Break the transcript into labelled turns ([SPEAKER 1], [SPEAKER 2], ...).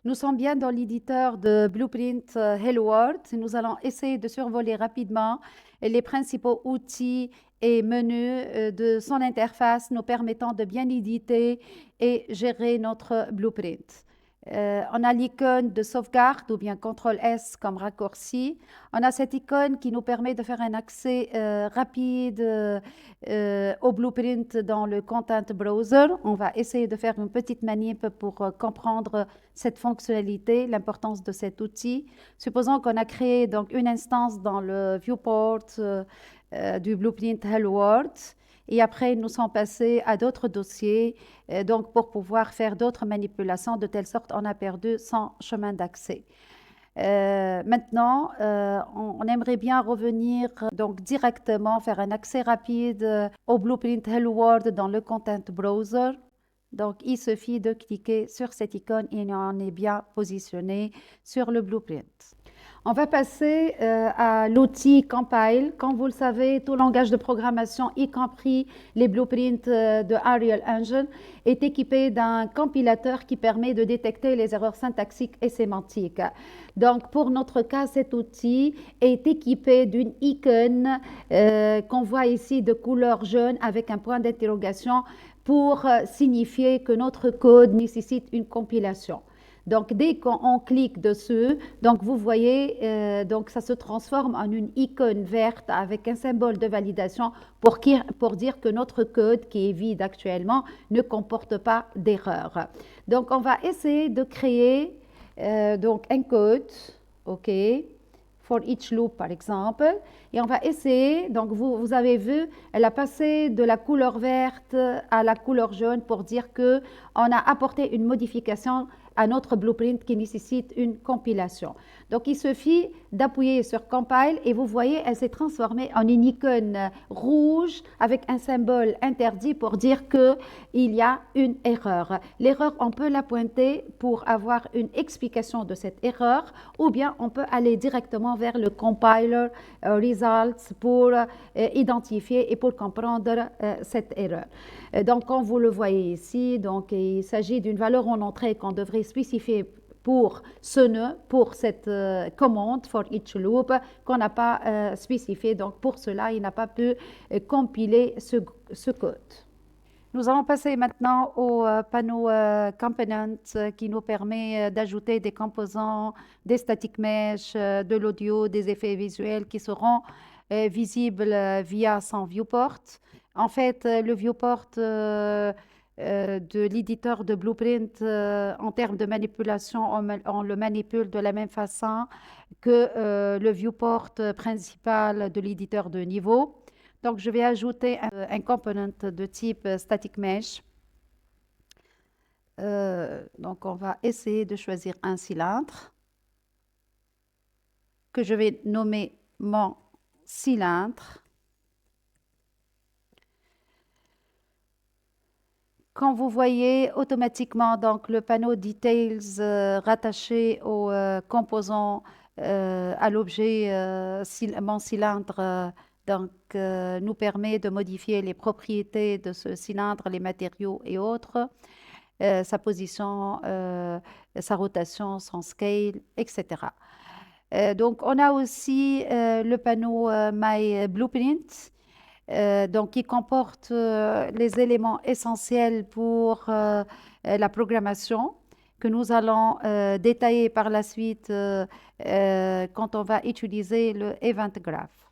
[SPEAKER 1] Nous sommes bien dans l'éditeur de Blueprint Hello World. Nous allons essayer de survoler rapidement les principaux outils et menus de son interface nous permettant de bien éditer et gérer notre blueprint. On a l'icône de sauvegarde ou bien CTRL-S comme raccourci. On a cette icône qui nous permet de faire un accès rapide au blueprint dans le Content Browser. On va essayer de faire une petite manip pour comprendre cette fonctionnalité, l'importance de cet outil. Supposons qu'on a créé donc une instance dans le viewport du Blueprint Hello World. Et après, nous sommes passés à d'autres dossiers, donc pour pouvoir faire d'autres manipulations, de telle sorte on a perdu son chemin d'accès. Maintenant, on aimerait bien revenir donc directement, faire un accès rapide au Blueprint Hello World dans le Content Browser. Donc, il suffit de cliquer sur cette icône et on est bien positionné sur le Blueprint. On va passer à l'outil Compile. Comme vous le savez, tout langage de programmation, y compris les blueprints de Unreal Engine, est équipé d'un compilateur qui permet de détecter les erreurs syntaxiques et sémantiques. Donc, pour notre cas, cet outil est équipé d'une icône qu'on voit ici de couleur jaune avec un point d'interrogation pour signifier que notre code nécessite une compilation. Donc, dès qu'on clique dessus, donc vous voyez, donc ça se transforme en une icône verte avec un symbole de validation pour dire que notre code, qui est vide actuellement, ne comporte pas d'erreur. Donc, on va essayer de créer donc un code, OK, for each loop par exemple, et on va essayer, donc vous avez vu, elle a passé de la couleur verte à la couleur jaune pour dire qu'on a apporté une modification à notre blueprint qui nécessite une compilation. Donc, il suffit d'appuyer sur Compile et vous voyez, elle s'est transformée en une icône rouge avec un symbole interdit pour dire qu'il y a une erreur. L'erreur, on peut la pointer pour avoir une explication de cette erreur ou bien on peut aller directement vers le compiler results pour identifier et pour comprendre cette erreur. Donc, comme vous le voyez ici, donc, il s'agit d'une valeur en entrée qu'on devrait spécifier pour ce nœud, pour cette commande for each loop qu'on n'a pas spécifié. Donc, pour cela, il n'a pas pu compiler ce code. Nous allons passer maintenant au panneau Component qui nous permet d'ajouter des composants, des static mesh, de l'audio, des effets visuels qui seront visibles via son viewport. En fait, le viewport de l'éditeur de Blueprint, en termes de manipulation, on le manipule de la même façon que le viewport principal de l'éditeur de niveau. Donc, je vais ajouter un component de type static mesh. Donc, on va essayer de choisir un cylindre que je vais nommer mon cylindre. Quand vous voyez automatiquement donc, le panneau Details rattaché au composant, à l'objet mon cylindre, donc, nous permet de modifier les propriétés de ce cylindre, les matériaux et autres, sa position, sa rotation, son scale, etc. Donc, on a aussi le panneau My Blueprint, donc qui comporte les éléments essentiels pour la programmation que nous allons détailler par la suite quand on va utiliser le Event Graph.